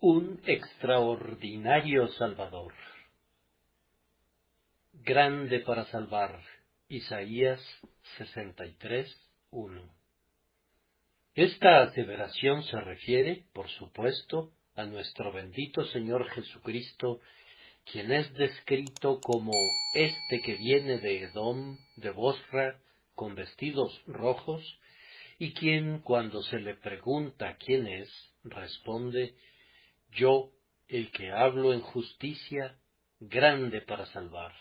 Un extraordinario Salvador, grande para salvar. Isaías 63:1. Esta aseveración se refiere, por supuesto, a nuestro bendito Señor Jesucristo, quien es descrito como este que viene de Edom, de Bosra, con vestidos rojos, y quien, cuando se le pregunta quién es, responde: yo, el que hablo en justicia, grande para salvar.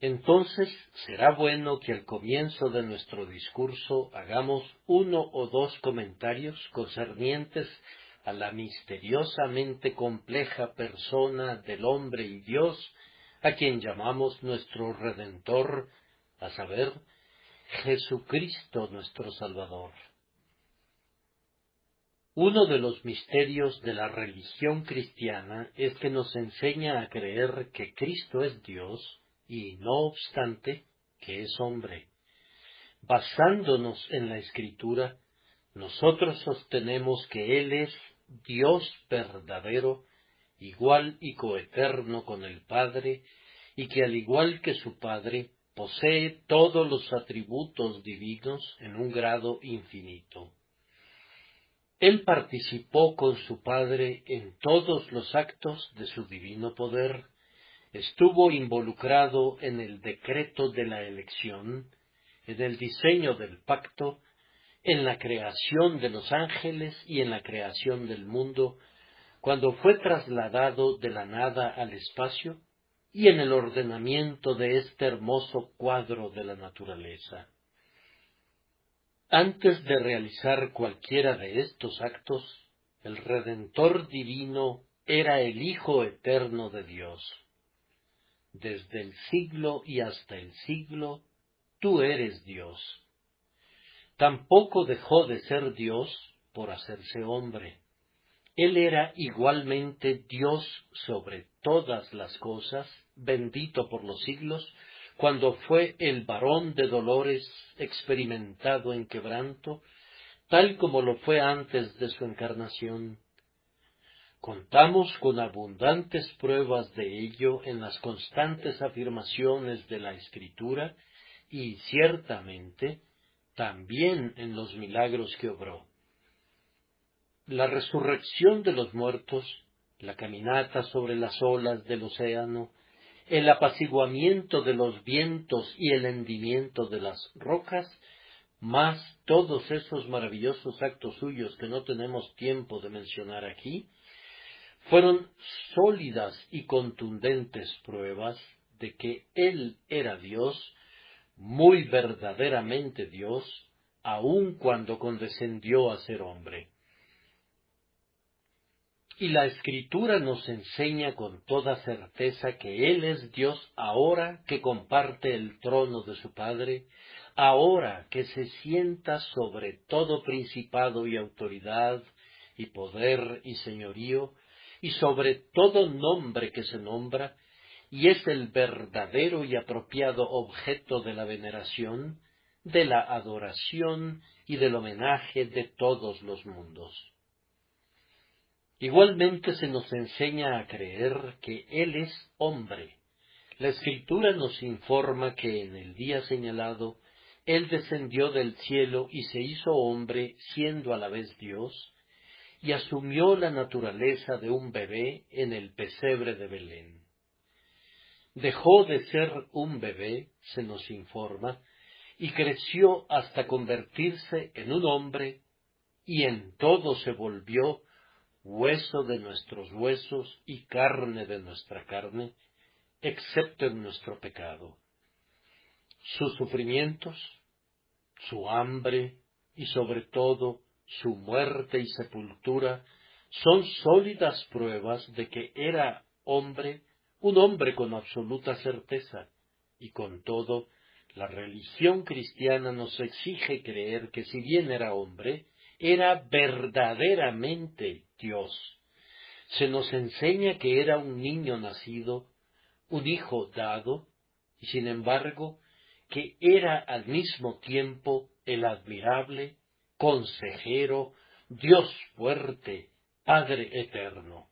Entonces será bueno que al comienzo de nuestro discurso hagamos uno o dos comentarios concernientes a la misteriosamente compleja persona del hombre y Dios, a quien llamamos nuestro Redentor, a saber, Jesucristo nuestro Salvador. Uno de los misterios de la religión cristiana es que nos enseña a creer que Cristo es Dios y, no obstante, que es hombre. Basándonos en la Escritura, nosotros sostenemos que Él es Dios verdadero, igual y coeterno con el Padre, y que al igual que su Padre, posee todos los atributos divinos en un grado infinito. Él participó con su Padre en todos los actos de su divino poder, estuvo involucrado en el decreto de la elección, en el diseño del pacto, en la creación de los ángeles y en la creación del mundo, cuando fue trasladado de la nada al espacio, y en el ordenamiento de este hermoso cuadro de la naturaleza. Antes de realizar cualquiera de estos actos, el Redentor divino era el Hijo eterno de Dios. Desde el siglo y hasta el siglo, tú eres Dios. Tampoco dejó de ser Dios por hacerse hombre. Él era igualmente Dios sobre todas las cosas, bendito por los siglos, cuando fue el varón de dolores experimentado en quebranto, tal como lo fue antes de su encarnación. Contamos con abundantes pruebas de ello en las constantes afirmaciones de la Escritura y, ciertamente, también en los milagros que obró. La resurrección de los muertos, la caminata sobre las olas del océano, el apaciguamiento de los vientos y el hendimiento de las rocas, más todos esos maravillosos actos suyos que no tenemos tiempo de mencionar aquí, fueron sólidas y contundentes pruebas de que Él era Dios, muy verdaderamente Dios, aun cuando condescendió a ser hombre. Y la Escritura nos enseña con toda certeza que Él es Dios ahora que comparte el trono de su Padre, ahora que se sienta sobre todo principado y autoridad, y poder y señorío, y sobre todo nombre que se nombra, y es el verdadero y apropiado objeto de la veneración, de la adoración y del homenaje de todos los mundos. Igualmente se nos enseña a creer que Él es hombre. La Escritura nos informa que en el día señalado Él descendió del cielo y se hizo hombre, siendo a la vez Dios, y asumió la naturaleza de un bebé en el pesebre de Belén. Dejó de ser un bebé, se nos informa, y creció hasta convertirse en un hombre, y en todo se volvió hueso de nuestros huesos y carne de nuestra carne, excepto en nuestro pecado. Sus sufrimientos, su hambre y sobre todo su muerte y sepultura son sólidas pruebas de que era hombre, un hombre con absoluta certeza, y con todo, la religión cristiana nos exige creer que si bien era hombre, era verdaderamente Dios. Se nos enseña que era un niño nacido, un hijo dado, y sin embargo, que era al mismo tiempo el admirable, consejero, Dios fuerte, Padre eterno.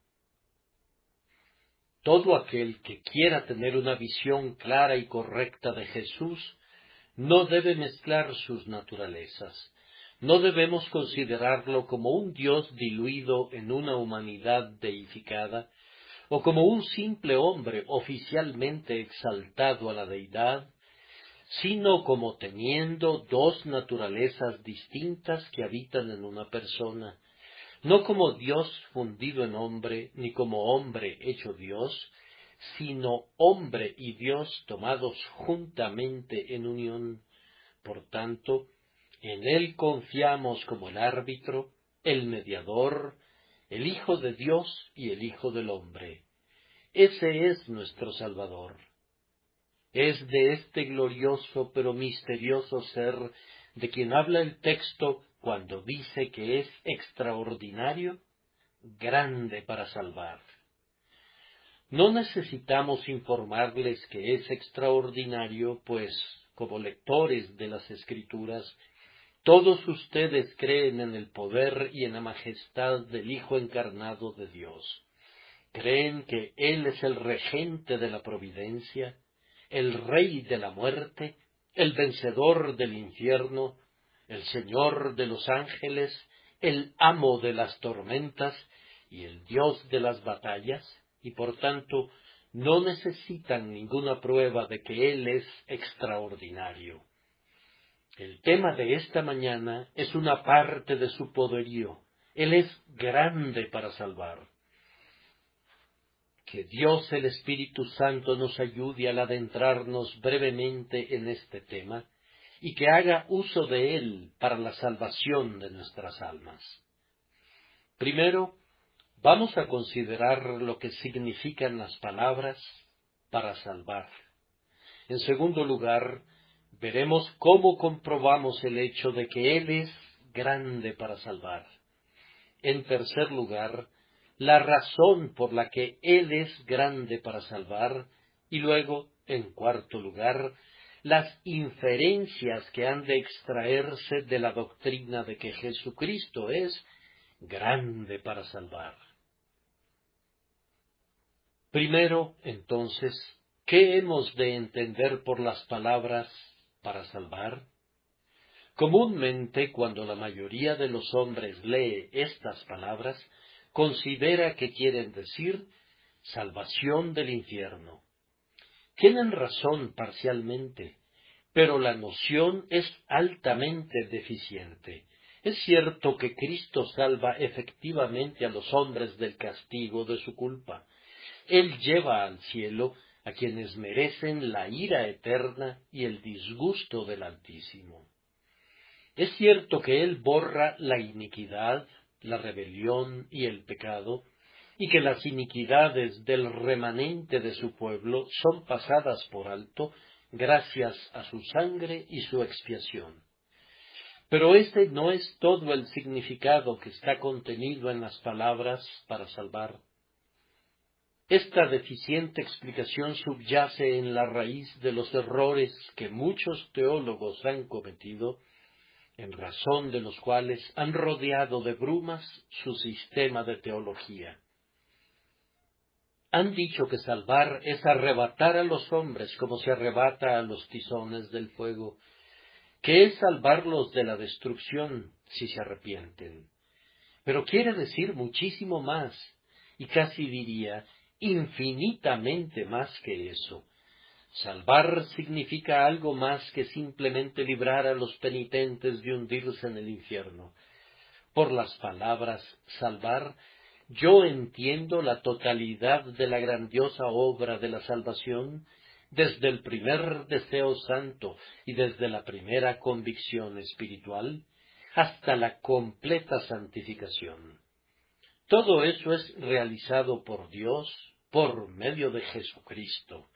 Todo aquel que quiera tener una visión clara y correcta de Jesús no debe mezclar sus naturalezas. No debemos considerarlo como un Dios diluido en una humanidad deificada, o como un simple hombre oficialmente exaltado a la deidad, sino como teniendo dos naturalezas distintas que habitan en una persona, no como Dios fundido en hombre, ni como hombre hecho Dios, sino hombre y Dios tomados juntamente en unión. Por tanto, en Él confiamos como el árbitro, el mediador, el Hijo de Dios y el Hijo del hombre. Ese es nuestro Salvador. Es de este glorioso pero misterioso ser de quien habla el texto cuando dice que es extraordinario, grande para salvar. No necesitamos informarles que es extraordinario, pues, como lectores de las Escrituras, todos ustedes creen en el poder y en la majestad del Hijo encarnado de Dios. Creen que Él es el regente de la providencia, el Rey de la muerte, el vencedor del infierno, el Señor de los ángeles, el amo de las tormentas y el Dios de las batallas, y por tanto no necesitan ninguna prueba de que Él es extraordinario. El tema de esta mañana es una parte de su poderío. Él es grande para salvar. Que Dios el Espíritu Santo nos ayude al adentrarnos brevemente en este tema y que haga uso de él para la salvación de nuestras almas. Primero, vamos a considerar lo que significan las palabras para salvar. En segundo lugar, veremos cómo comprobamos el hecho de que Él es grande para salvar. En tercer lugar, la razón por la que Él es grande para salvar, y luego, en cuarto lugar, las inferencias que han de extraerse de la doctrina de que Jesucristo es grande para salvar. Primero, entonces, ¿qué hemos de entender por las palabras para salvar? Comúnmente, cuando la mayoría de los hombres lee estas palabras, considera que quieren decir salvación del infierno. Tienen razón parcialmente, pero la noción es altamente deficiente. Es cierto que Cristo salva efectivamente a los hombres del castigo de su culpa. Él lleva al cielo a quienes merecen la ira eterna y el disgusto del Altísimo. Es cierto que Él borra la iniquidad, la rebelión y el pecado, y que las iniquidades del remanente de su pueblo son pasadas por alto gracias a su sangre y su expiación. Pero este no es todo el significado que está contenido en las palabras para salvar. Esta deficiente explicación subyace en la raíz de los errores que muchos teólogos han cometido, en razón de los cuales han rodeado de brumas su sistema de teología. Han dicho que salvar es arrebatar a los hombres como se arrebata a los tizones del fuego, que es salvarlos de la destrucción si se arrepienten. Pero quiere decir muchísimo más, y casi diría infinitamente más que eso. Salvar significa algo más que simplemente librar a los penitentes de hundirse en el infierno. Por las palabras salvar, yo entiendo la totalidad de la grandiosa obra de la salvación, desde el primer deseo santo y desde la primera convicción espiritual, hasta la completa santificación. Todo eso es realizado por Dios por medio de Jesucristo.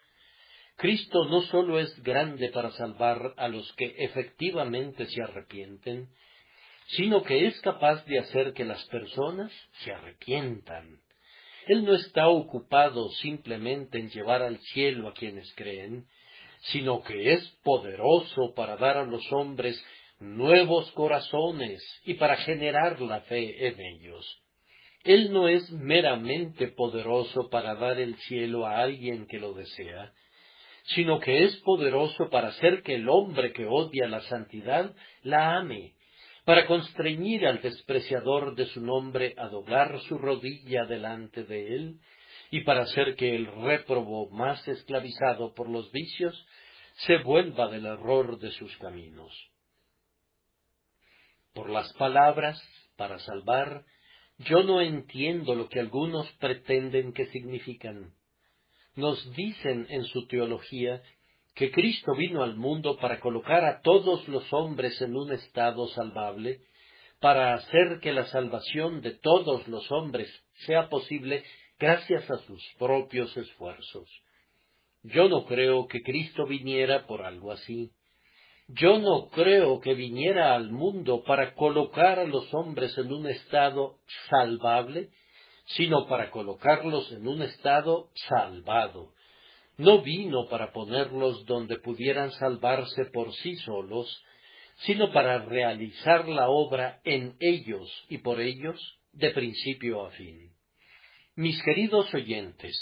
Cristo no sólo es grande para salvar a los que efectivamente se arrepienten, sino que es capaz de hacer que las personas se arrepientan. Él no está ocupado simplemente en llevar al cielo a quienes creen, sino que es poderoso para dar a los hombres nuevos corazones y para generar la fe en ellos. Él no es meramente poderoso para dar el cielo a alguien que lo desea, sino que es poderoso para hacer que el hombre que odia la santidad la ame, para constreñir al despreciador de su nombre a doblar su rodilla delante de él, y para hacer que el réprobo más esclavizado por los vicios se vuelva del error de sus caminos. Por las palabras, para salvar, yo no entiendo lo que algunos pretenden que significan. Nos dicen en su teología que Cristo vino al mundo para colocar a todos los hombres en un estado salvable, para hacer que la salvación de todos los hombres sea posible gracias a sus propios esfuerzos. Yo no creo que Cristo viniera por algo así. Yo no creo que viniera al mundo para colocar a los hombres en un estado salvable, sino para colocarlos en un estado salvado. No vino para ponerlos donde pudieran salvarse por sí solos, sino para realizar la obra en ellos y por ellos de principio a fin. Mis queridos oyentes,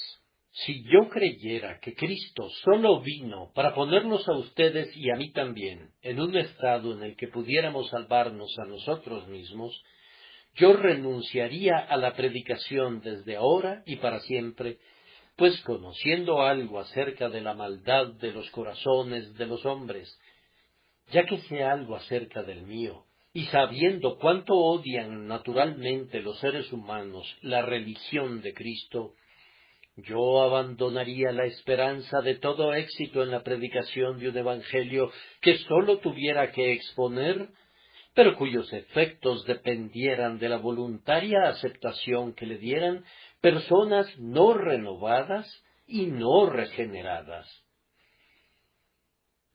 si yo creyera que Cristo solo vino para ponerlos a ustedes y a mí también en un estado en el que pudiéramos salvarnos a nosotros mismos, yo renunciaría a la predicación desde ahora y para siempre, pues conociendo algo acerca de la maldad de los corazones de los hombres, ya que sé algo acerca del mío, y sabiendo cuánto odian naturalmente los seres humanos la religión de Cristo, yo abandonaría la esperanza de todo éxito en la predicación de un evangelio que sólo tuviera que exponer, pero cuyos efectos dependieran de la voluntaria aceptación que le dieran personas no renovadas y no regeneradas.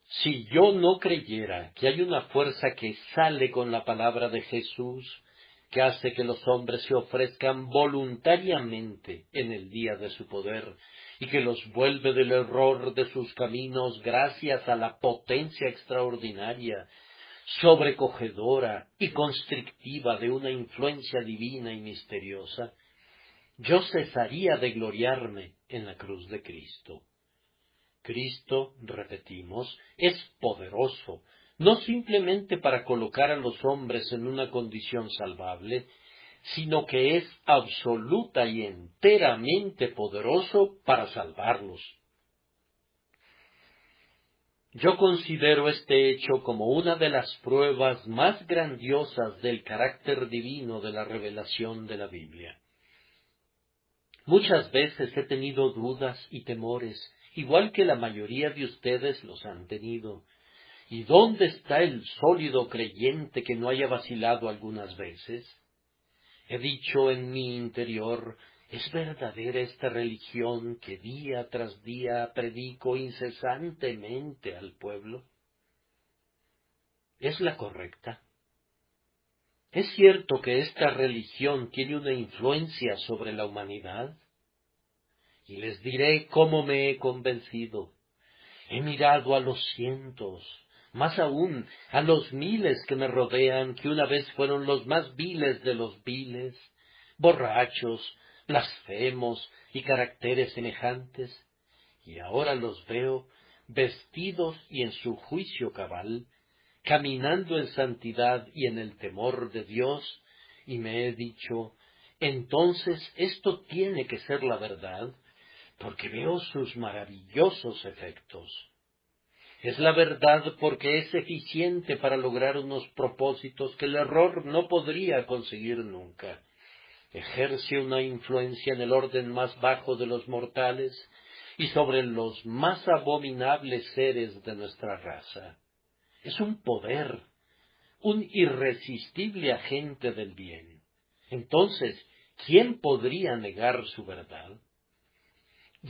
Si yo no creyera que hay una fuerza que sale con la palabra de Jesús, que hace que los hombres se ofrezcan voluntariamente en el día de su poder, y que los vuelve del error de sus caminos gracias a la potencia extraordinaria, sobrecogedora y constrictiva de una influencia divina y misteriosa, yo cesaría de gloriarme en la cruz de Cristo. Cristo, repetimos, es poderoso, no simplemente para colocar a los hombres en una condición salvable, sino que es absoluta y enteramente poderoso para salvarlos. Yo considero este hecho como una de las pruebas más grandiosas del carácter divino de la revelación de la Biblia. Muchas veces he tenido dudas y temores, igual que la mayoría de ustedes los han tenido. ¿Y dónde está el sólido creyente que no haya vacilado algunas veces? He dicho en mi interior, ¿es verdadera esta religión que día tras día predico incesantemente al pueblo? ¿Es la correcta? ¿Es cierto que esta religión tiene una influencia sobre la humanidad? Y les diré cómo me he convencido. He mirado a los cientos, más aún a los miles que me rodean, que una vez fueron los más viles de los viles, borrachos, blasfemos y caracteres semejantes, y ahora los veo vestidos y en su juicio cabal, caminando en santidad y en el temor de Dios, y me he dicho, entonces esto tiene que ser la verdad, porque veo sus maravillosos efectos. Es la verdad porque es eficiente para lograr unos propósitos que el error no podría conseguir nunca. Ejerce una influencia en el orden más bajo de los mortales y sobre los más abominables seres de nuestra raza. Es un poder, un irresistible agente del bien. Entonces, ¿quién podría negar su verdad?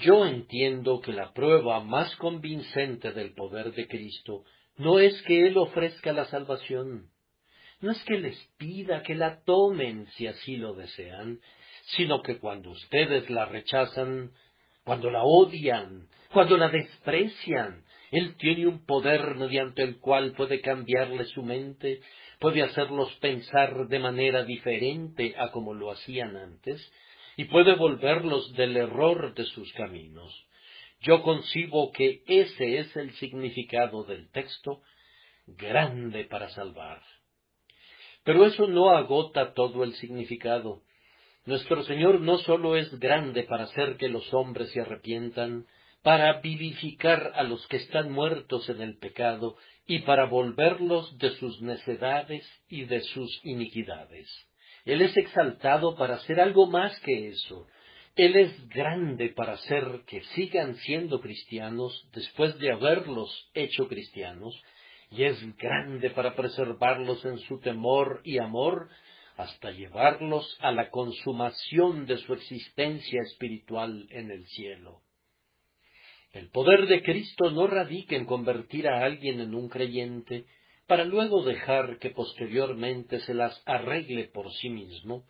Yo entiendo que la prueba más convincente del poder de Cristo no es que Él ofrezca la salvación, no es que les pida que la tomen si así lo desean, sino que cuando ustedes la rechazan, cuando la odian, cuando la desprecian, Él tiene un poder mediante el cual puede cambiarle su mente, puede hacerlos pensar de manera diferente a como lo hacían antes, y puede volverlos del error de sus caminos. Yo concibo que ese es el significado del texto, grande para salvar. Pero eso no agota todo el significado. Nuestro Señor no sólo es grande para hacer que los hombres se arrepientan, para vivificar a los que están muertos en el pecado y para volverlos de sus necedades y de sus iniquidades. Él es exaltado para hacer algo más que eso. Él es grande para hacer que sigan siendo cristianos después de haberlos hecho cristianos, y es grande para preservarlos en su temor y amor hasta llevarlos a la consumación de su existencia espiritual en el cielo. El poder de Cristo no radica en convertir a alguien en un creyente para luego dejar que posteriormente se las arregle por sí mismo,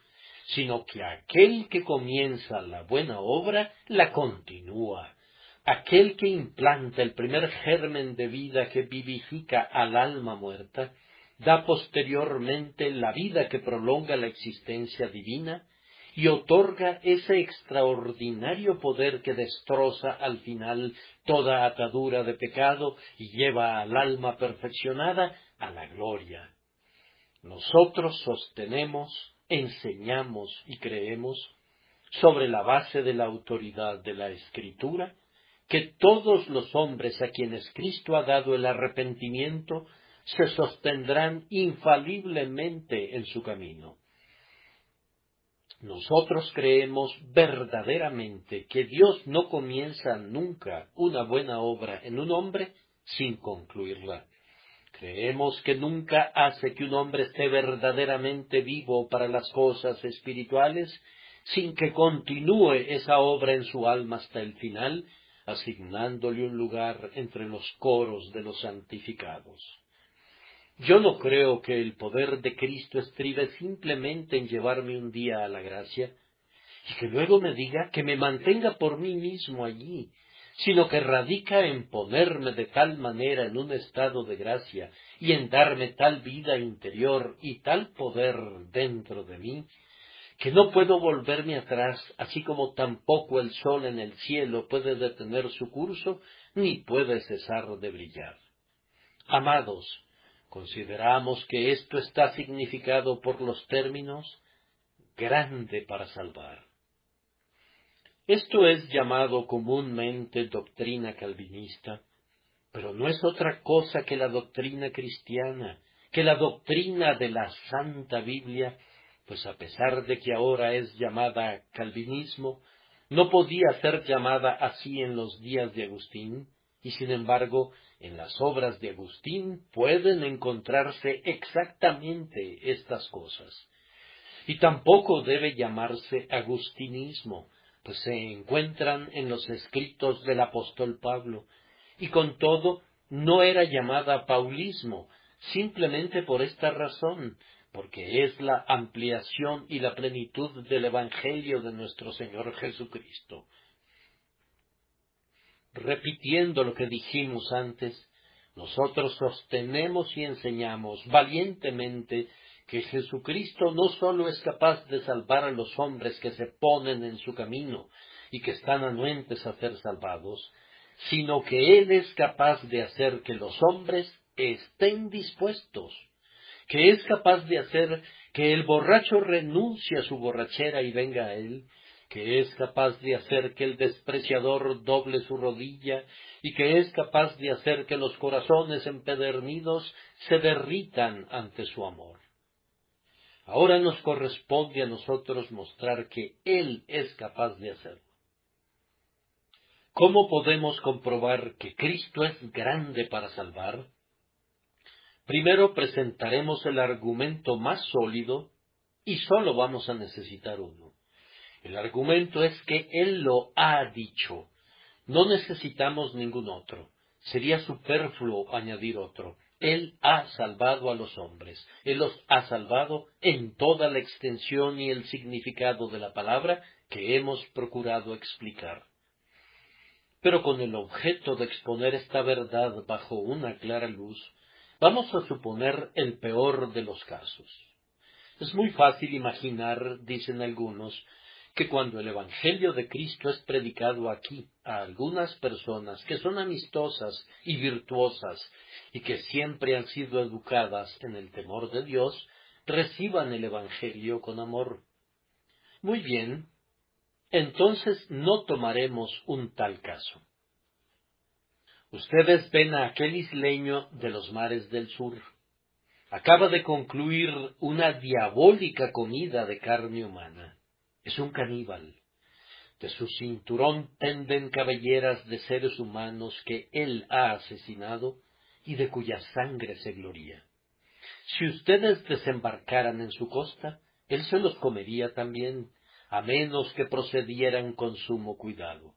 sino que aquel que comienza la buena obra la continúa. Aquel que implanta el primer germen de vida que vivifica al alma muerta, da posteriormente la vida que prolonga la existencia divina y otorga ese extraordinario poder que destroza al final toda atadura de pecado y lleva al alma perfeccionada a la gloria. Nosotros sostenemos, enseñamos y creemos, sobre la base de la autoridad de la Escritura, que todos los hombres a quienes Cristo ha dado el arrepentimiento se sostendrán infaliblemente en su camino. Nosotros creemos verdaderamente que Dios no comienza nunca una buena obra en un hombre sin concluirla. Creemos que nunca hace que un hombre esté verdaderamente vivo para las cosas espirituales sin que continúe esa obra en su alma hasta el final, asignándole un lugar entre los coros de los santificados. Yo no creo que el poder de Cristo estribe simplemente en llevarme un día a la gracia, y que luego me diga que me mantenga por mí mismo allí, sino que radica en ponerme de tal manera en un estado de gracia y en darme tal vida interior y tal poder dentro de mí, que no puedo volverme atrás, así como tampoco el sol en el cielo puede detener su curso, ni puede cesar de brillar. Amados, consideramos que esto está significado por los términos grande para salvar. Esto es llamado comúnmente doctrina calvinista, pero no es otra cosa que la doctrina cristiana, que la doctrina de la Santa Biblia, pues a pesar de que ahora es llamada calvinismo, no podía ser llamada así en los días de Agustín, y sin embargo, en las obras de Agustín pueden encontrarse exactamente estas cosas. Y tampoco debe llamarse agustinismo, pues se encuentran en los escritos del apóstol Pablo, y con todo no era llamada paulismo, simplemente por esta razón, porque es la ampliación y la plenitud del Evangelio de nuestro Señor Jesucristo. Repitiendo lo que dijimos antes, nosotros sostenemos y enseñamos valientemente que Jesucristo no sólo es capaz de salvar a los hombres que se ponen en su camino y que están anuentes a ser salvados, sino que Él es capaz de hacer que los hombres estén dispuestos, que es capaz de hacer que el borracho renuncie a su borrachera y venga a Él, que es capaz de hacer que el despreciador doble su rodilla y que es capaz de hacer que los corazones empedernidos se derritan ante su amor. Ahora nos corresponde a nosotros mostrar que Él es capaz de hacerlo. ¿Cómo podemos comprobar que Cristo es grande para salvar? Primero presentaremos el argumento más sólido y solo vamos a necesitar uno. El argumento es que Él lo ha dicho. No necesitamos ningún otro. Sería superfluo añadir otro. Él ha salvado a los hombres. Él los ha salvado en toda la extensión y el significado de la palabra que hemos procurado explicar. Pero con el objeto de exponer esta verdad bajo una clara luz, Vamos a suponer el peor de los casos. Es muy fácil imaginar, dicen algunos, que cuando el Evangelio de Cristo es predicado aquí a algunas personas que son amistosas y virtuosas y que siempre han sido educadas en el temor de Dios, reciban el Evangelio con amor. Muy bien, entonces no tomaremos un tal caso. Ustedes ven a aquel isleño de los mares del sur. Acaba de concluir una diabólica comida de carne humana. Es un caníbal. De su cinturón penden cabelleras de seres humanos que él ha asesinado y de cuya sangre se gloría. Si ustedes desembarcaran en su costa, él se los comería también, a menos que procedieran con sumo cuidado.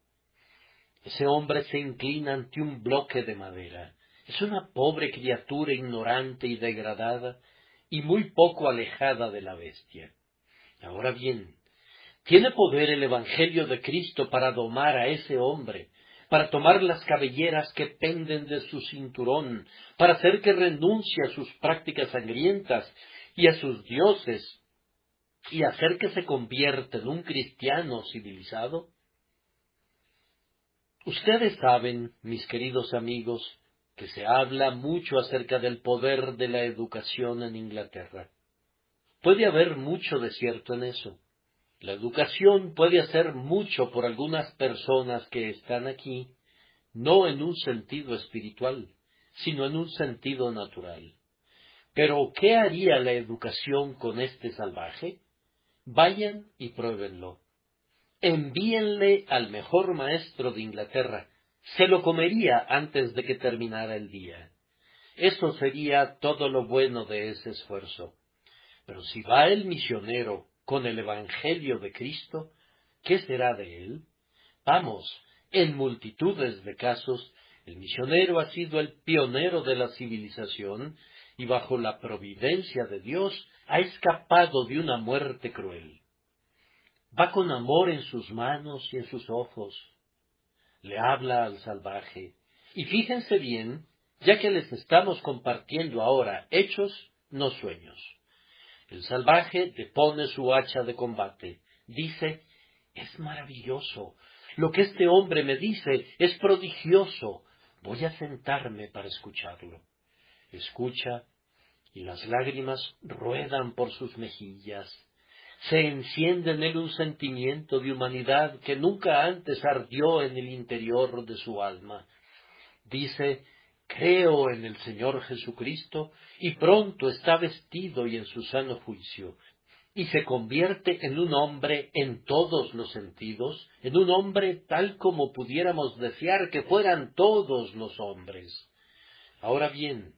Ese hombre se inclina ante un bloque de madera. Es una pobre criatura ignorante y degradada, y muy poco alejada de la bestia. Ahora bien, ¿tiene poder el Evangelio de Cristo para domar a ese hombre, para tomar las cabelleras que penden de su cinturón, para hacer que renuncie a sus prácticas sangrientas y a sus dioses, y hacer que se convierta en un cristiano civilizado? Ustedes saben, mis queridos amigos, que se habla mucho acerca del poder de la educación en Inglaterra. Puede haber mucho de cierto en eso. La educación puede hacer mucho por algunas personas que están aquí, no en un sentido espiritual, sino en un sentido natural. Pero, ¿qué haría la educación con este salvaje? Vayan y pruébenlo. Envíenle al mejor maestro de Inglaterra. Se lo comería antes de que terminara el día. Eso sería todo lo bueno de ese esfuerzo. Pero si va el misionero con el Evangelio de Cristo, ¿qué será de él? Vamos, en multitudes de casos, el misionero ha sido el pionero de la civilización y bajo la providencia de Dios ha escapado de una muerte cruel. Va con amor en sus manos y en sus ojos. Le habla al salvaje. Y fíjense bien, ya que les estamos compartiendo ahora hechos, no sueños. El salvaje depone su hacha de combate. Dice, es maravilloso. Lo que este hombre me dice es prodigioso. Voy a sentarme para escucharlo. Escucha, y las lágrimas ruedan por sus mejillas. Se enciende en él un sentimiento de humanidad que nunca antes ardió en el interior de su alma. Dice, creo en el Señor Jesucristo, y pronto está vestido y en su sano juicio, y se convierte en un hombre en todos los sentidos, en un hombre tal como pudiéramos desear que fueran todos los hombres. Ahora bien,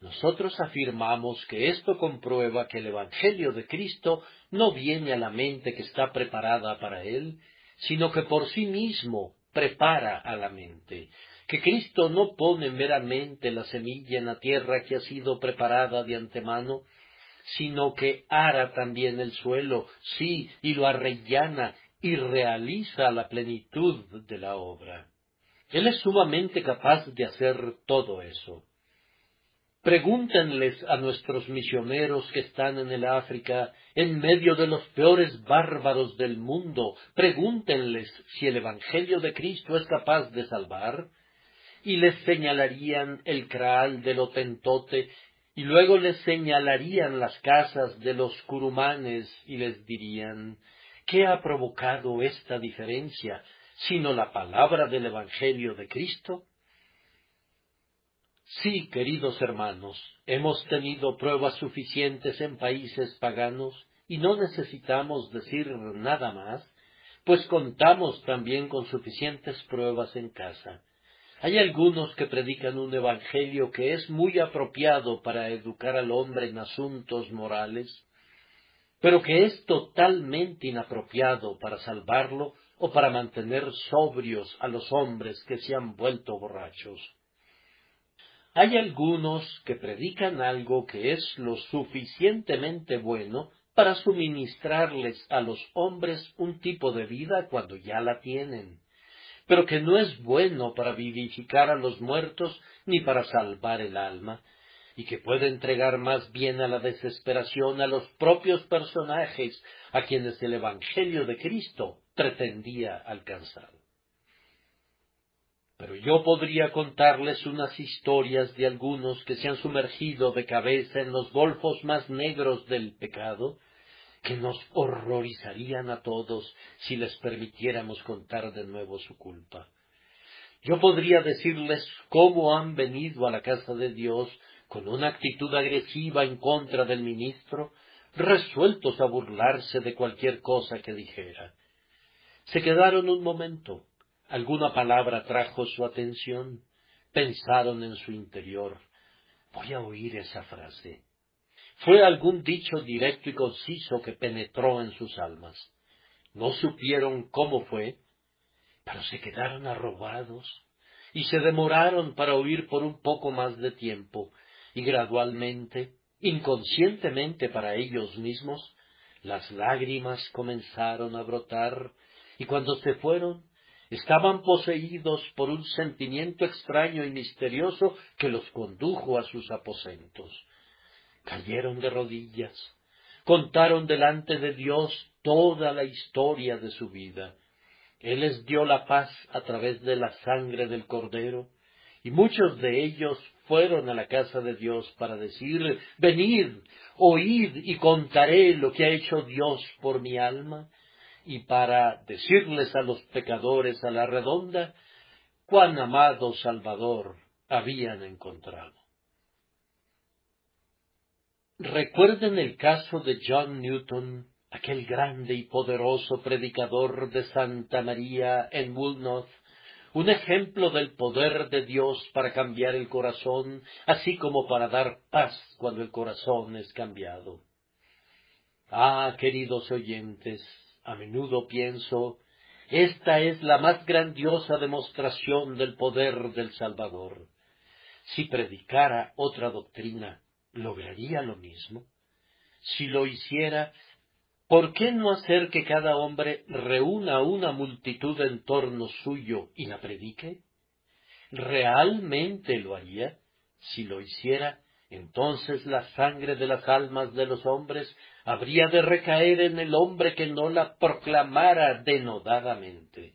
nosotros afirmamos que esto comprueba que el Evangelio de Cristo no viene a la mente que está preparada para él, sino que por sí mismo prepara a la mente, que Cristo no pone meramente la semilla en la tierra que ha sido preparada de antemano, sino que ara también el suelo, sí, y lo arrellana y realiza la plenitud de la obra. Él es sumamente capaz de hacer todo eso. Pregúntenles a nuestros misioneros que están en el África, en medio de los peores bárbaros del mundo, pregúntenles si el Evangelio de Cristo es capaz de salvar, y les señalarían el kraal del Hotentote, y luego les señalarían las casas de los curumanes, y les dirían, ¿qué ha provocado esta diferencia, sino la palabra del Evangelio de Cristo? Sí, queridos hermanos, hemos tenido pruebas suficientes en países paganos y no necesitamos decir nada más, pues contamos también con suficientes pruebas en casa. Hay algunos que predican un evangelio que es muy apropiado para educar al hombre en asuntos morales, pero que es totalmente inapropiado para salvarlo o para mantener sobrios a los hombres que se han vuelto borrachos. Hay algunos que predican algo que es lo suficientemente bueno para suministrarles a los hombres un tipo de vida cuando ya la tienen, pero que no es bueno para vivificar a los muertos ni para salvar el alma. y que puede entregar más bien a la desesperación a los propios personajes a quienes el Evangelio de Cristo pretendía alcanzar. Pero yo podría contarles unas historias de algunos que se han sumergido de cabeza en los golfos más negros del pecado, que nos horrorizarían a todos si les permitiéramos contar de nuevo su culpa. Yo podría decirles cómo han venido a la casa de Dios con una actitud agresiva en contra del ministro, resueltos a burlarse de cualquier cosa que dijera. Se quedaron un momento, alguna palabra trajo su atención, pensaron en su interior, voy a oír esa frase. Fue algún dicho directo y conciso que penetró en sus almas. No supieron cómo fue, pero se quedaron arrobados y se demoraron para oír por un poco más de tiempo, y gradualmente, inconscientemente para ellos mismos, las lágrimas comenzaron a brotar, y cuando se fueron, estaban poseídos por un sentimiento extraño y misterioso que los condujo a sus aposentos. Cayeron de rodillas, contaron delante de Dios toda la historia de su vida. Él les dio la paz a través de la sangre del Cordero, y muchos de ellos fueron a la casa de Dios para decir, venid, oíd y contaré lo que ha hecho Dios por mi alma, y para decirles a los pecadores a la redonda, cuán amado Salvador habían encontrado. Recuerden el caso de John Newton, aquel grande y poderoso predicador de Santa María en Woolnoth, un ejemplo del poder de Dios para cambiar el corazón, así como para dar paz cuando el corazón es cambiado. Ah, queridos oyentes, a menudo pienso, esta es la más grandiosa demostración del poder del Salvador. Si predicara otra doctrina, ¿lograría lo mismo? Si lo hiciera, ¿por qué no hacer que cada hombre reúna una multitud en torno suyo y la predique? ¿Realmente lo haría? Si lo hiciera, entonces la sangre de las almas de los hombres habría de recaer en el hombre que no la proclamara denodadamente.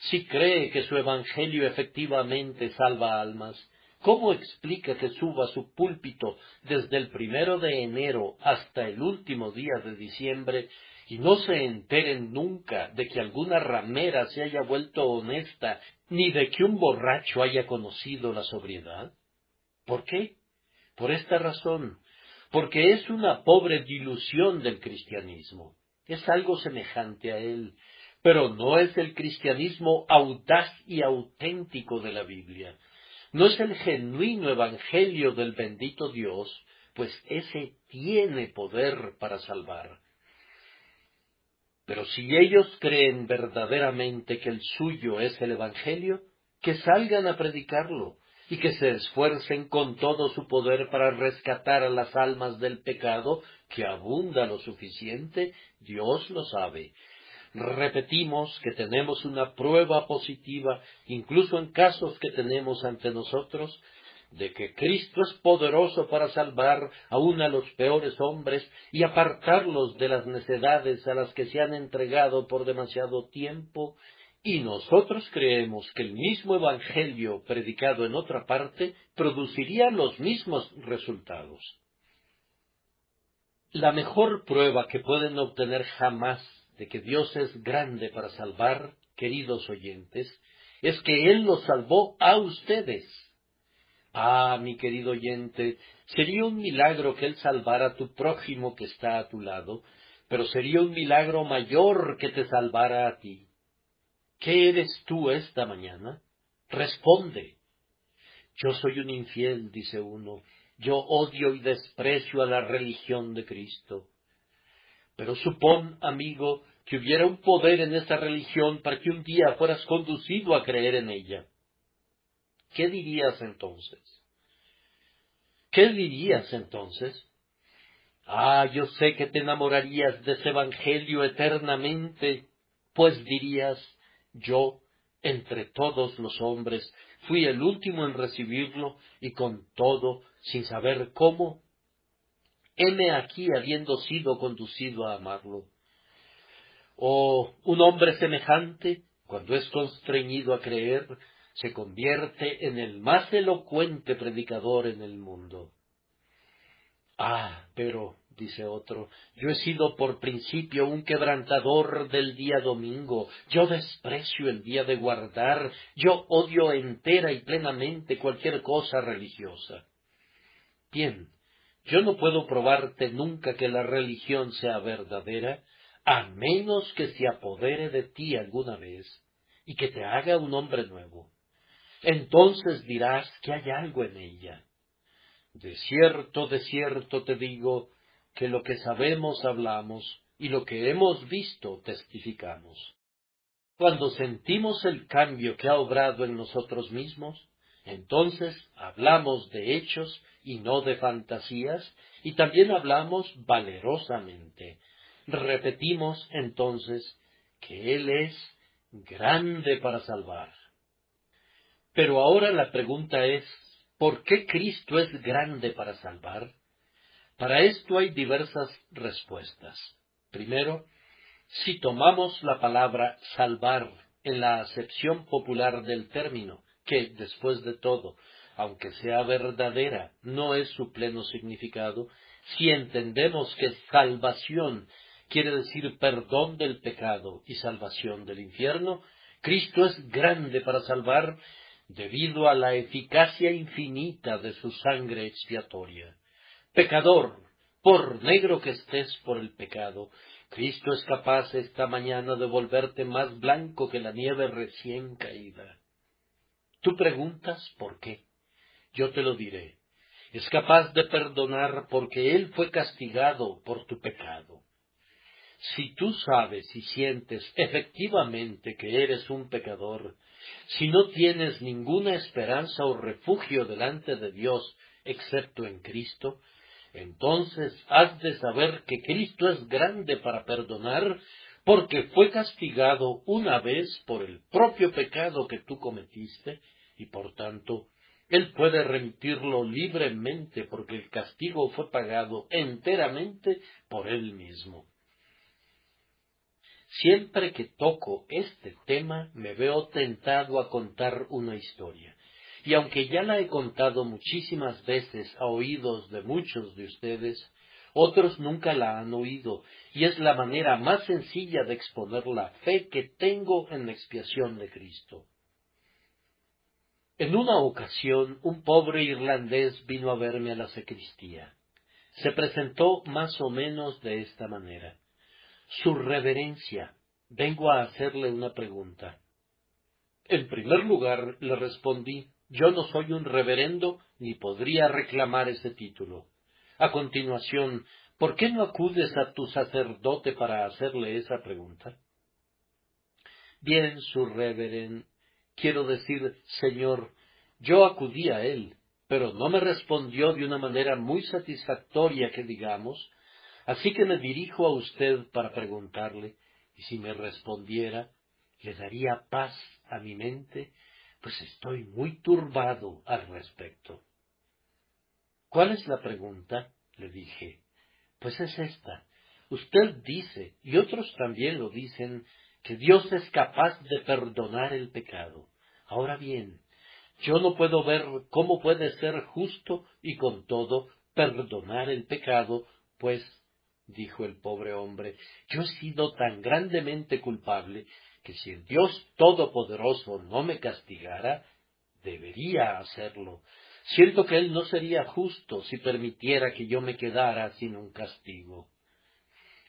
Si cree que su evangelio efectivamente salva almas, ¿cómo explica que suba a su púlpito desde el 1 de enero hasta el último día de diciembre y no se enteren nunca de que alguna ramera se haya vuelto honesta, ni de que un borracho haya conocido la sobriedad? ¿Por qué? Por esta razón, porque es una pobre dilución del cristianismo. Es algo semejante a él, pero no es el cristianismo audaz y auténtico de la Biblia. No es el genuino evangelio del bendito Dios, pues ese tiene poder para salvar. Pero si ellos creen verdaderamente que el suyo es el evangelio, que salgan a predicarlo y que se esfuercen con todo su poder para rescatar a las almas del pecado, que abunda lo suficiente, Dios lo sabe. Repetimos que tenemos una prueba positiva, incluso en casos que tenemos ante nosotros, de que Cristo es poderoso para salvar aún a los peores hombres y apartarlos de las necedades a las que se han entregado por demasiado tiempo, y nosotros creemos que el mismo evangelio predicado en otra parte produciría los mismos resultados. La mejor prueba que pueden obtener jamás de que Dios es grande para salvar, queridos oyentes, es que Él los salvó a ustedes. Ah, mi querido oyente, sería un milagro que Él salvara a tu prójimo que está a tu lado, pero sería un milagro mayor que te salvara a ti. ¿Qué eres tú esta mañana? Responde. Yo soy un infiel, dice uno. Yo odio y desprecio a la religión de Cristo. Pero supón, amigo, que hubiera un poder en esta religión para que un día fueras conducido a creer en ella. ¿Qué dirías entonces? ¿Qué dirías entonces? Ah, yo sé que te enamorarías de ese evangelio eternamente, pues dirías, yo, entre todos los hombres, fui el último en recibirlo, y con todo, sin saber cómo, heme aquí habiendo sido conducido a amarlo. O un hombre semejante, cuando es constreñido a creer, se convierte en el más elocuente predicador en el mundo. Ah, pero, dice otro, yo he sido por principio un quebrantador del día domingo, yo desprecio el día de guardar, yo odio entera y plenamente cualquier cosa religiosa. Bien, yo no puedo probarte nunca que la religión sea verdadera, a menos que se apodere de ti alguna vez, y que te haga un hombre nuevo. Entonces dirás que hay algo en ella. De cierto te digo, que lo que sabemos hablamos, y lo que hemos visto testificamos. Cuando sentimos el cambio que ha obrado en nosotros mismos, entonces hablamos de hechos y no de fantasías, y también hablamos valerosamente. Repetimos entonces que Él es grande para salvar. Pero ahora la pregunta es, ¿por qué Cristo es grande para salvar? Para esto hay diversas respuestas. Primero, si tomamos la palabra salvar en la acepción popular del término, que, después de todo, aunque sea verdadera, no es su pleno significado, si entendemos que salvación quiere decir perdón del pecado y salvación del infierno, Cristo es grande para salvar debido a la eficacia infinita de su sangre expiatoria. Pecador, por negro que estés por el pecado, Cristo es capaz esta mañana de volverte más blanco que la nieve recién caída. Tú preguntas por qué. Yo te lo diré. Es capaz de perdonar porque Él fue castigado por tu pecado. Si tú sabes y sientes efectivamente que eres un pecador, si no tienes ninguna esperanza o refugio delante de Dios excepto en Cristo, entonces has de saber que Cristo es grande para perdonar, porque fue castigado una vez por el propio pecado que tú cometiste, y por tanto, Él puede remitirlo libremente, porque el castigo fue pagado enteramente por Él mismo. Siempre que toco este tema, me veo tentado a contar una historia. Y aunque ya la he contado muchísimas veces a oídos de muchos de ustedes, otros nunca la han oído, y es la manera más sencilla de exponer la fe que tengo en la expiación de Cristo. En una ocasión, un pobre irlandés vino a verme a la sacristía. Se presentó más o menos de esta manera. Su reverencia, vengo a hacerle una pregunta. En primer lugar, le respondí, yo no soy un reverendo ni podría reclamar ese título. A continuación, ¿por qué no acudes a tu sacerdote para hacerle esa pregunta? Bien, su reverend, quiero decir, señor, yo acudí a él, pero no me respondió de una manera muy satisfactoria que digamos, así que me dirijo a usted para preguntarle, y si me respondiera, le daría paz a mi mente, pues estoy muy turbado al respecto. ¿Cuál es la pregunta? Le dije. Pues es esta. Usted dice, y otros también lo dicen, que Dios es capaz de perdonar el pecado. Ahora bien, yo no puedo ver cómo puede ser justo y con todo perdonar el pecado, pues, dijo el pobre hombre, yo he sido tan grandemente culpable que si el Dios Todopoderoso no me castigara, debería hacerlo. Siento que Él no sería justo si permitiera que yo me quedara sin un castigo.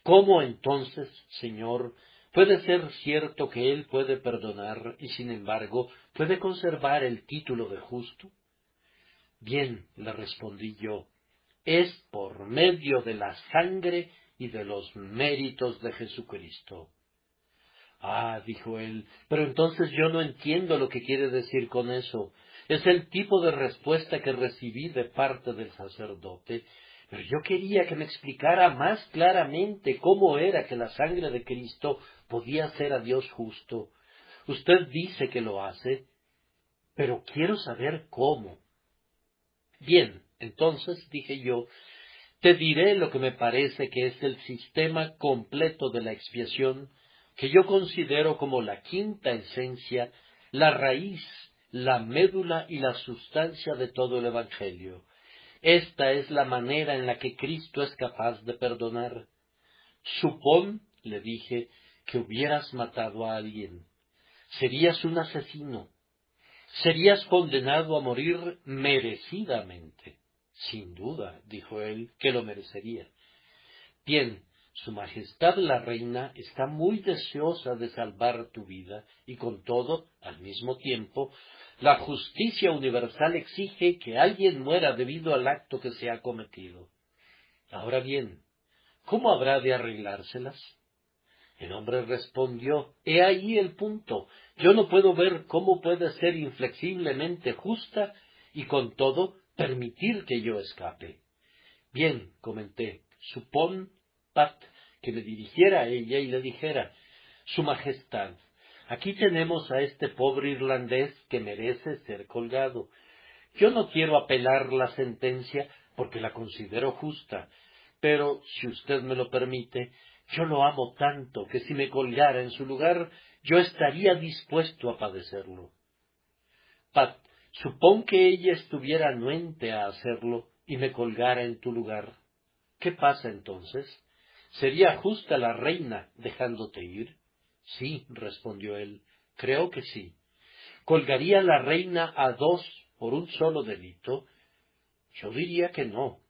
¿Cómo entonces, Señor, puede ser cierto que Él puede perdonar y sin embargo puede conservar el título de justo? Bien, le respondí yo, es por medio de la sangre y de los méritos de Jesucristo. Ah, dijo él, pero entonces yo no entiendo lo que quiere decir con eso. Es el tipo de respuesta que recibí de parte del sacerdote, pero yo quería que me explicara más claramente cómo era que la sangre de Cristo podía hacer a Dios justo. Usted dice que lo hace. pero quiero saber cómo. Bien, entonces, dije yo, te diré lo que me parece que es el sistema completo de la expiación, que yo considero como la quinta esencia, la raíz, la médula y la sustancia de todo el Evangelio. Esta es la manera en la que Cristo es capaz de perdonar. Supón, le dije, que hubieras matado a alguien. Serías un asesino. Serías condenado a morir merecidamente. Sin duda, dijo él, que lo merecería. Bien, Su Majestad la Reina está muy deseosa de salvar tu vida, y con todo, al mismo tiempo, la justicia universal exige que alguien muera debido al acto que se ha cometido. Ahora bien, ¿cómo habrá de arreglárselas? El hombre respondió, he ahí el punto. Yo no puedo ver cómo puede ser inflexiblemente justa y con todo permitir que yo escape. Bien, comenté, supón, Pat, que me dirigiera a ella y le dijera, Su Majestad, aquí tenemos a este pobre irlandés que merece ser colgado. Yo no quiero apelar la sentencia porque la considero justa, pero, si usted me lo permite, yo lo amo tanto que si me colgara en su lugar, yo estaría dispuesto a padecerlo. Pat, supón que ella estuviera anuente a hacerlo y me colgara en tu lugar. ¿Qué pasa entonces? ¿Sería justa la reina dejándote ir? Sí, respondió él, creo que sí. ¿Colgaría la reina a dos por un solo delito? Yo diría que no.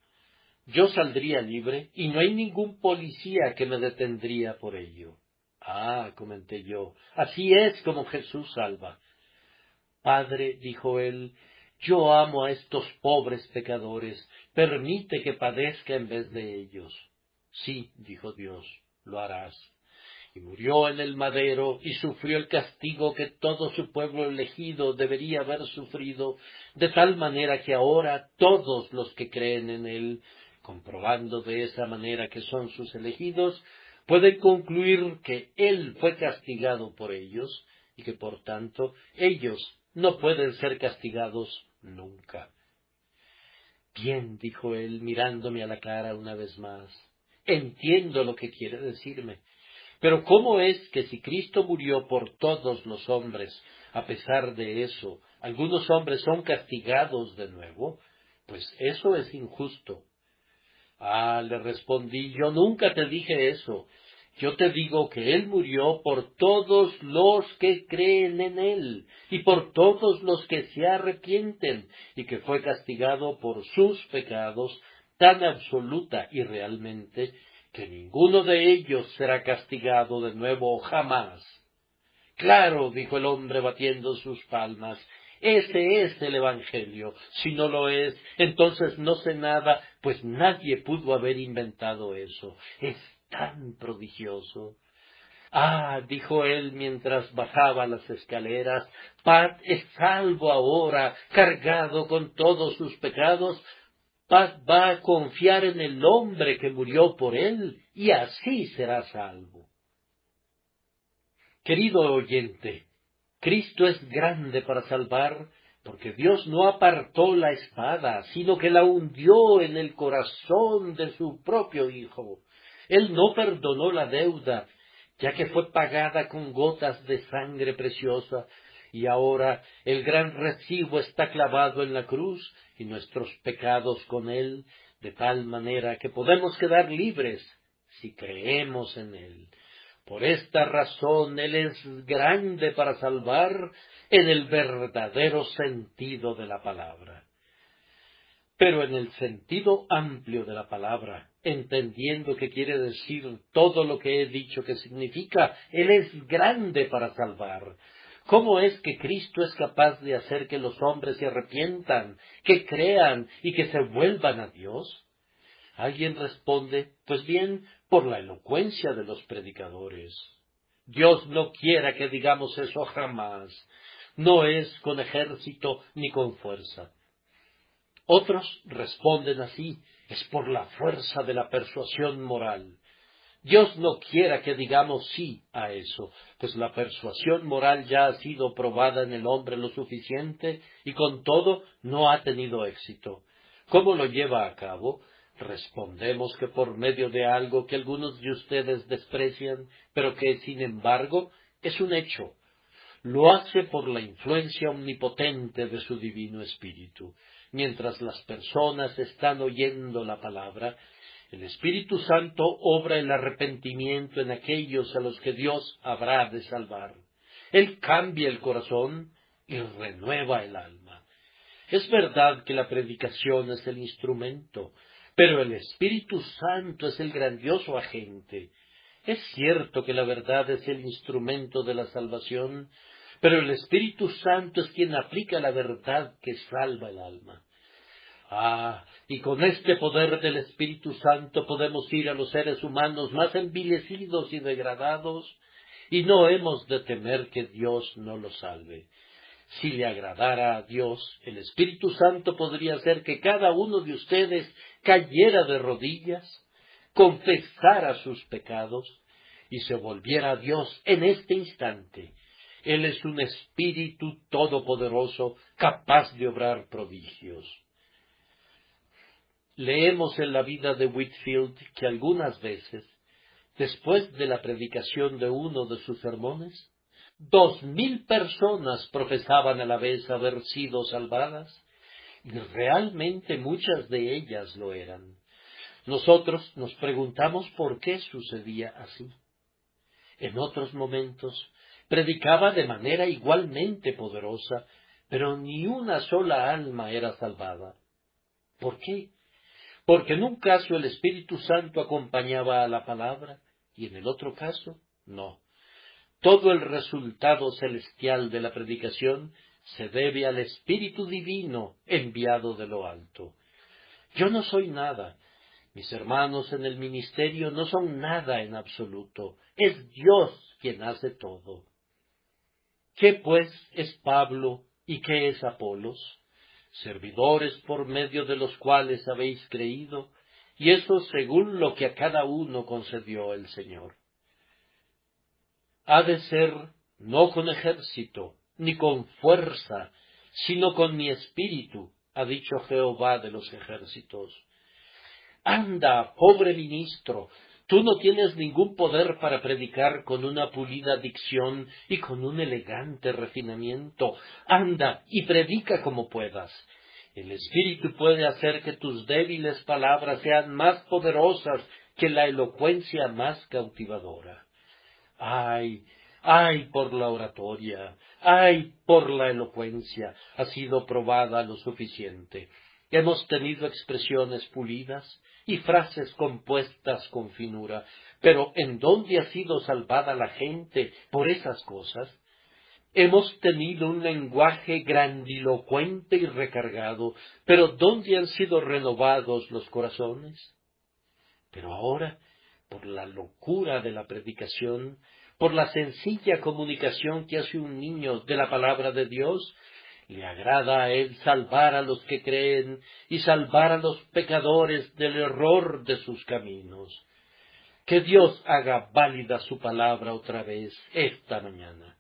Yo saldría libre y no hay ningún policía que me detendría por ello. Ah, comenté yo, así es como Jesús salva. Padre, dijo él, yo amo a estos pobres pecadores, permite que padezca en vez de ellos. Sí, dijo Dios, lo harás. Y murió en el madero y sufrió el castigo que todo su pueblo elegido debería haber sufrido, de tal manera que ahora todos los que creen en él, comprobando de esa manera que son sus elegidos, pueden concluir que él fue castigado por ellos y que por tanto ellos no pueden ser castigados nunca. Bien, dijo él, mirándome a la cara una vez más, entiendo lo que quiere decirme. Pero ¿cómo es que si Cristo murió por todos los hombres, a pesar de eso, algunos hombres son castigados de nuevo? Pues eso es injusto. Ah, le respondí, yo nunca te dije eso. Yo te digo que Él murió por todos los que creen en Él y por todos los que se arrepienten y que fue castigado por sus pecados tan absoluta y realmente que ninguno de ellos será castigado de nuevo jamás. Claro, dijo el hombre batiendo sus palmas, ese es el Evangelio. Si no lo es, entonces no sé nada, pues nadie pudo haber inventado eso. Es tan prodigioso. Ah, dijo él mientras bajaba las escaleras, Pat es salvo ahora, cargado con todos sus pecados. Pat va a confiar en el hombre que murió por él, y así será salvo. Querido oyente, Cristo es grande para salvar, porque Dios no apartó la espada, sino que la hundió en el corazón de su propio Hijo. Él no perdonó la deuda, ya que fue pagada con gotas de sangre preciosa, y ahora el gran recibo está clavado en la cruz, y nuestros pecados con él, de tal manera que podemos quedar libres si creemos en él. Por esta razón Él es grande para salvar en el verdadero sentido de la palabra. Pero en el sentido amplio de la palabra, entendiendo que quiere decir todo lo que he dicho que significa, Él es grande para salvar. ¿Cómo es que Cristo es capaz de hacer que los hombres se arrepientan, que crean y que se vuelvan a Dios? Alguien responde, pues bien, por la elocuencia de los predicadores. Dios no quiera que digamos eso jamás. No es con ejército ni con fuerza. Otros responden así, es por la fuerza de la persuasión moral. Dios no quiera que digamos sí a eso, pues la persuasión moral ya ha sido probada en el hombre lo suficiente y con todo no ha tenido éxito. ¿Cómo lo lleva a cabo? Respondemos que por medio de algo que algunos de ustedes desprecian, pero que, sin embargo, es un hecho. Lo hace por la influencia omnipotente de su Divino Espíritu. Mientras las personas están oyendo la palabra, el Espíritu Santo obra el arrepentimiento en aquellos a los que Dios habrá de salvar. Él cambia el corazón y renueva el alma. Es verdad que la predicación es el instrumento, pero el Espíritu Santo es el grandioso agente. Es cierto que la verdad es el instrumento de la salvación, pero el Espíritu Santo es quien aplica la verdad que salva el alma. Y con este poder del Espíritu Santo podemos ir a los seres humanos más envilecidos y degradados, y no hemos de temer que Dios no los salve. Si le agradara a Dios, el Espíritu Santo podría hacer que cada uno de ustedes cayera de rodillas, confesara sus pecados y se volviera a Dios en este instante. Él es un Espíritu todopoderoso, capaz de obrar prodigios. Leemos en la vida de Whitefield que algunas veces, después de la predicación de uno de sus sermones, 2000 personas profesaban a la vez haber sido salvadas, y realmente muchas de ellas lo eran. Nosotros nos preguntamos por qué sucedía así. En otros momentos predicaba de manera igualmente poderosa, pero ni una sola alma era salvada. ¿Por qué? Porque en un caso el Espíritu Santo acompañaba a la palabra, y en el otro caso, no. Todo el resultado celestial de la predicación se debe al Espíritu Divino enviado de lo alto. Yo no soy nada. Mis hermanos en el ministerio no son nada en absoluto. Es Dios quien hace todo. ¿Qué pues es Pablo y qué es Apolos? Servidores por medio de los cuales habéis creído, y eso según lo que a cada uno concedió el Señor. Ha de ser no con ejército, ni con fuerza, sino con mi espíritu, ha dicho Jehová de los ejércitos. Anda, pobre ministro, tú no tienes ningún poder para predicar con una pulida dicción y con un elegante refinamiento. Anda y predica como puedas. El Espíritu puede hacer que tus débiles palabras sean más poderosas que la elocuencia más cautivadora. ¡Ay por la oratoria! ¡Ay por la elocuencia! Ha sido probada lo suficiente. Hemos tenido expresiones pulidas y frases compuestas con finura, pero ¿en dónde ha sido salvada la gente por esas cosas? Hemos tenido un lenguaje grandilocuente y recargado, pero ¿dónde han sido renovados los corazones? Pero ahora, por la locura de la predicación, por la sencilla comunicación que hace un niño de la palabra de Dios, le agrada a él salvar a los que creen y salvar a los pecadores del error de sus caminos. Que Dios haga válida su palabra otra vez esta mañana.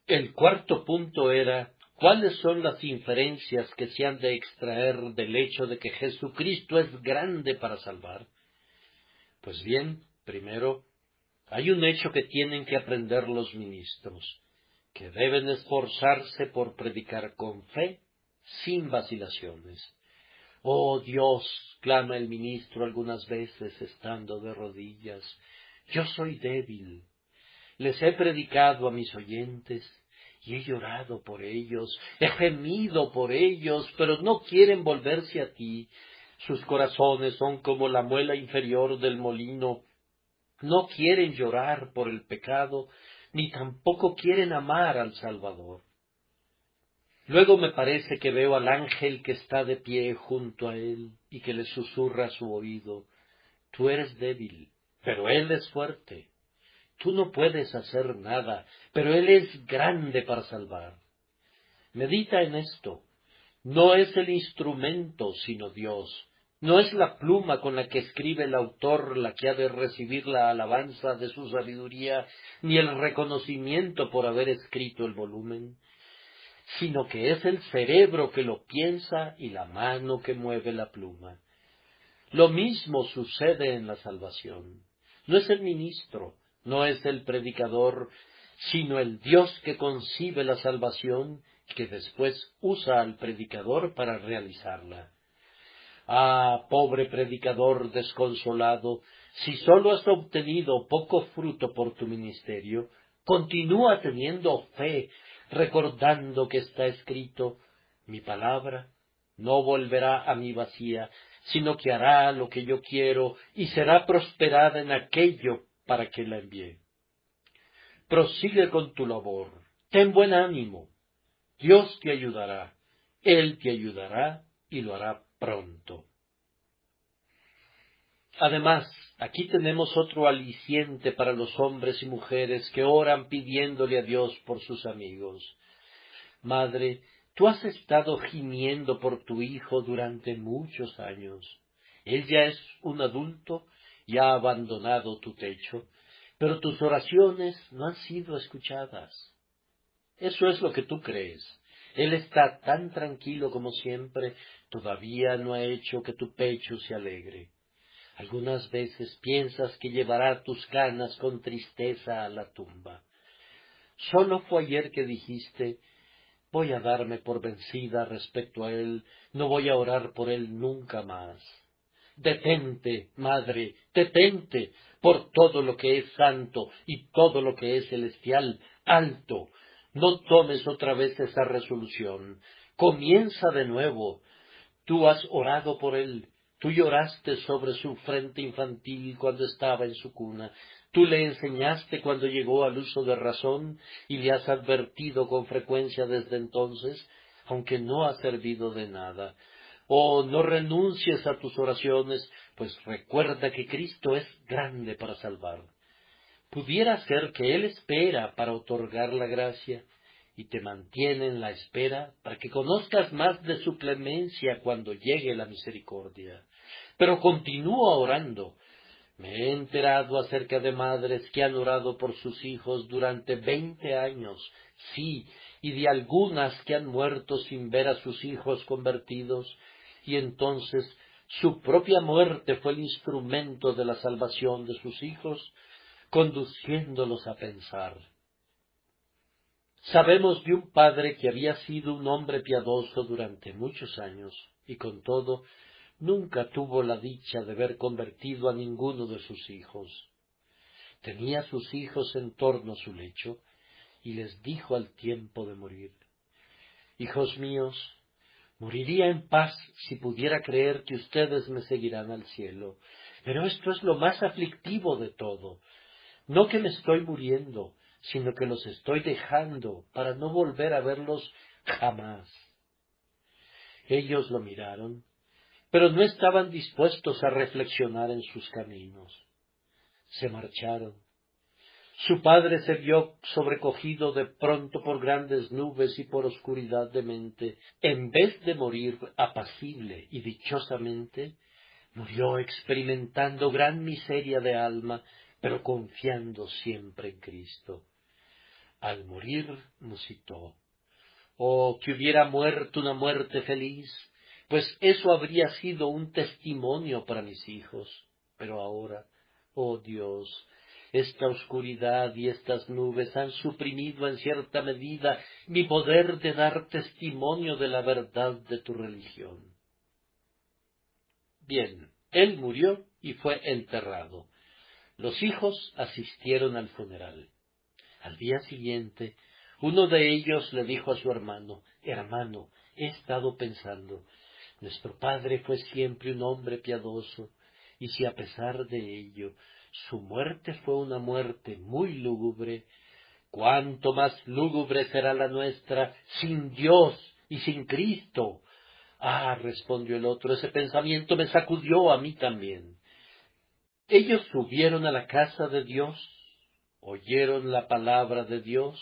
El cuarto punto era, ¿cuáles son las inferencias que se han de extraer del hecho de que Jesucristo es grande para salvar? Pues bien, primero, hay un hecho que tienen que aprender los ministros, que deben esforzarse por predicar con fe, sin vacilaciones. Oh Dios, clama el ministro algunas veces estando de rodillas, yo soy débil. Les he predicado a mis oyentes, y he llorado por ellos, he gemido por ellos, pero no quieren volverse a ti. Sus corazones son como la muela inferior del molino. No quieren llorar por el pecado, ni tampoco quieren amar al Salvador. Luego me parece que veo al ángel que está de pie junto a él y que le susurra a su oído, tú eres débil, pero él es fuerte. Tú no puedes hacer nada, pero él es grande para salvar. Medita en esto. No es el instrumento, sino Dios. No es la pluma con la que escribe el autor la que ha de recibir la alabanza de su sabiduría, ni el reconocimiento por haber escrito el volumen, sino que es el cerebro que lo piensa y la mano que mueve la pluma. Lo mismo sucede en la salvación. No es el ministro, no es el predicador, sino el Dios que concibe la salvación, que después usa al predicador para realizarla. Ah, pobre predicador desconsolado, si sólo has obtenido poco fruto por tu ministerio, continúa teniendo fe, recordando que está escrito: mi palabra no volverá a mí vacía, sino que hará lo que yo quiero y será prosperada en aquello para que la envié. Prosigue con tu labor, ten buen ánimo, Dios te ayudará, Él te ayudará y lo hará pronto. Además, aquí tenemos otro aliciente para los hombres y mujeres que oran pidiéndole a Dios por sus amigos. Madre, tú has estado gimiendo por tu hijo durante muchos años. Él ya es un adulto y ha abandonado tu techo, pero tus oraciones no han sido escuchadas. Eso es lo que tú crees. Él está tan tranquilo como siempre, todavía no ha hecho que tu pecho se alegre. Algunas veces piensas que llevará tus canas con tristeza a la tumba. Solo fue ayer que dijiste: voy a darme por vencida respecto a él, no voy a orar por él nunca más. Detente, madre, detente, por todo lo que es santo y todo lo que es celestial, alto. No tomes otra vez esa resolución. Comienza de nuevo. Tú has orado por él. Tú lloraste sobre su frente infantil cuando estaba en su cuna. Tú le enseñaste cuando llegó al uso de razón y le has advertido con frecuencia desde entonces, aunque no ha servido de nada. Oh, no renuncies a tus oraciones, pues recuerda que Cristo es grande para salvar. Pudiera ser que Él espera para otorgar la gracia y te mantiene en la espera para que conozcas más de su clemencia cuando llegue la misericordia. Pero continúa orando. Me he enterado acerca de madres que han orado por sus hijos durante 20 años, sí, y de algunas que han muerto sin ver a sus hijos convertidos, y entonces su propia muerte fue el instrumento de la salvación de sus hijos, conduciéndolos a pensar. Sabemos de un padre que había sido un hombre piadoso durante muchos años, y con todo nunca tuvo la dicha de ver convertido a ninguno de sus hijos. Tenía a sus hijos en torno a su lecho, y les dijo al tiempo de morir: hijos míos, moriría en paz si pudiera creer que ustedes me seguirán al cielo, pero esto es lo más aflictivo de todo. No que me estoy muriendo, sino que los estoy dejando para no volver a verlos jamás. Ellos lo miraron, pero no estaban dispuestos a reflexionar en sus caminos. Se marcharon. Su padre se vio sobrecogido de pronto por grandes nubes y por oscuridad de mente. En vez de morir apacible y dichosamente, murió experimentando gran miseria de alma, pero confiando siempre en Cristo. Al morir musitó: oh, que hubiera muerto una muerte feliz, pues eso habría sido un testimonio para mis hijos. Pero ahora, oh Dios, esta oscuridad y estas nubes han suprimido en cierta medida mi poder de dar testimonio de la verdad de tu religión. Bien, él murió y fue enterrado. Los hijos asistieron al funeral. Al día siguiente, uno de ellos le dijo a su hermano: hermano, he estado pensando, nuestro padre fue siempre un hombre piadoso, y si a pesar de ello su muerte fue una muerte muy lúgubre, ¿cuánto más lúgubre será la nuestra sin Dios y sin Cristo? Ah, respondió el otro, ese pensamiento me sacudió a mí también. Ellos subieron a la casa de Dios, oyeron la palabra de Dios,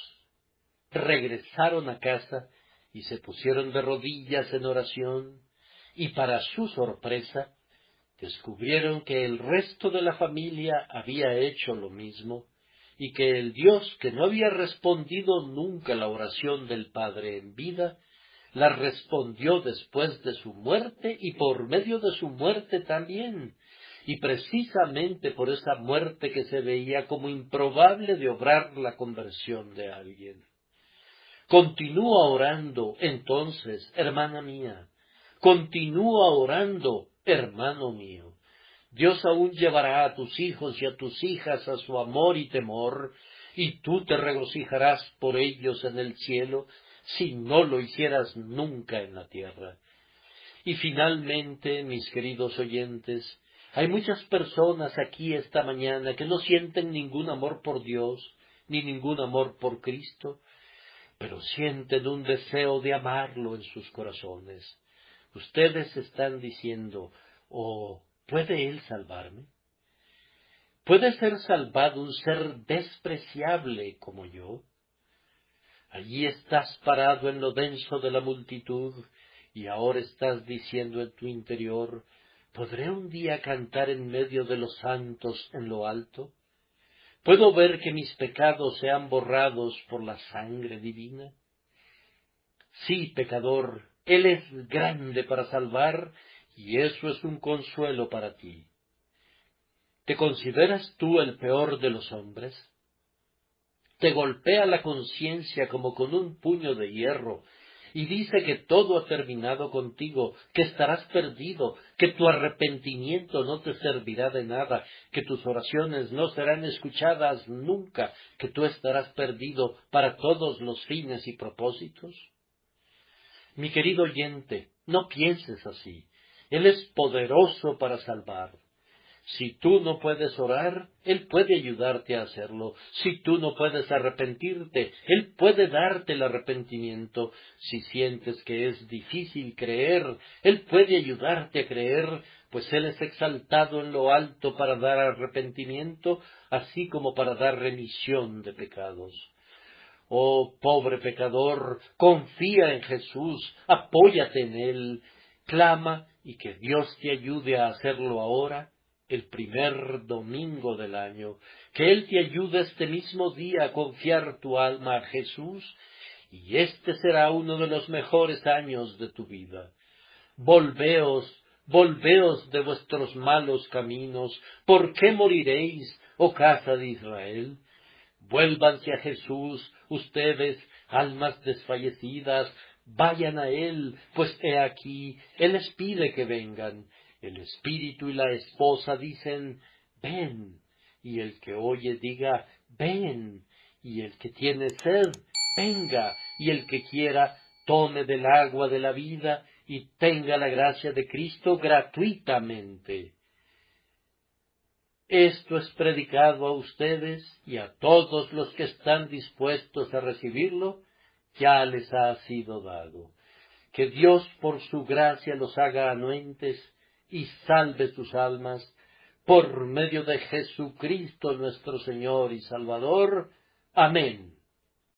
regresaron a casa y se pusieron de rodillas en oración, y para su sorpresa, Descubrieron que el resto de la familia había hecho lo mismo, y que el Dios que no había respondido nunca la oración del padre en vida, la respondió después de su muerte y por medio de su muerte también, y precisamente por esa muerte que se veía como improbable de obrar la conversión de alguien. Continúa orando, entonces, hermana mía, continúa orando, hermano mío. Dios aún llevará a tus hijos y a tus hijas a su amor y temor, y tú te regocijarás por ellos en el cielo, si no lo hicieras nunca en la tierra. Y finalmente, mis queridos oyentes, hay muchas personas aquí esta mañana que no sienten ningún amor por Dios, ni ningún amor por Cristo, pero sienten un deseo de amarlo en sus corazones. Ustedes están diciendo, oh, ¿puede Él salvarme? ¿Puede ser salvado un ser despreciable como yo? Allí estás parado en lo denso de la multitud, y ahora estás diciendo en tu interior, ¿podré un día cantar en medio de los santos en lo alto? ¿Puedo ver que mis pecados sean borrados por la sangre divina? Sí, pecador, Él es grande para salvar, y eso es un consuelo para ti. ¿Te consideras tú el peor de los hombres? Te golpea la conciencia como con un puño de hierro, y dice que todo ha terminado contigo, que estarás perdido, que tu arrepentimiento no te servirá de nada, que tus oraciones no serán escuchadas nunca, que tú estarás perdido para todos los fines y propósitos. Mi querido oyente, no pienses así. Él es poderoso para salvar. Si tú no puedes orar, Él puede ayudarte a hacerlo. Si tú no puedes arrepentirte, Él puede darte el arrepentimiento. Si sientes que es difícil creer, Él puede ayudarte a creer, pues Él es exaltado en lo alto para dar arrepentimiento, así como para dar remisión de pecados. Oh, pobre pecador, confía en Jesús, apóyate en Él, clama y que Dios te ayude a hacerlo ahora, el primer domingo del año, que Él te ayude este mismo día a confiar tu alma a Jesús, y este será uno de los mejores años de tu vida. Volveos, volveos de vuestros malos caminos, ¿por qué moriréis, oh casa de Israel? Vuélvanse a Jesús, ustedes, almas desfallecidas, vayan a Él, pues he aquí, Él les pide que vengan. El espíritu y la esposa dicen, ven, y el que oye diga, ven, y el que tiene sed, venga, y el que quiera, tome del agua de la vida, y tenga la gracia de Cristo gratuitamente. Esto es predicado a ustedes y a todos los que están dispuestos a recibirlo, ya les ha sido dado. Que Dios por su gracia los haga anuentes y salve sus almas, por medio de Jesucristo nuestro Señor y Salvador. Amén.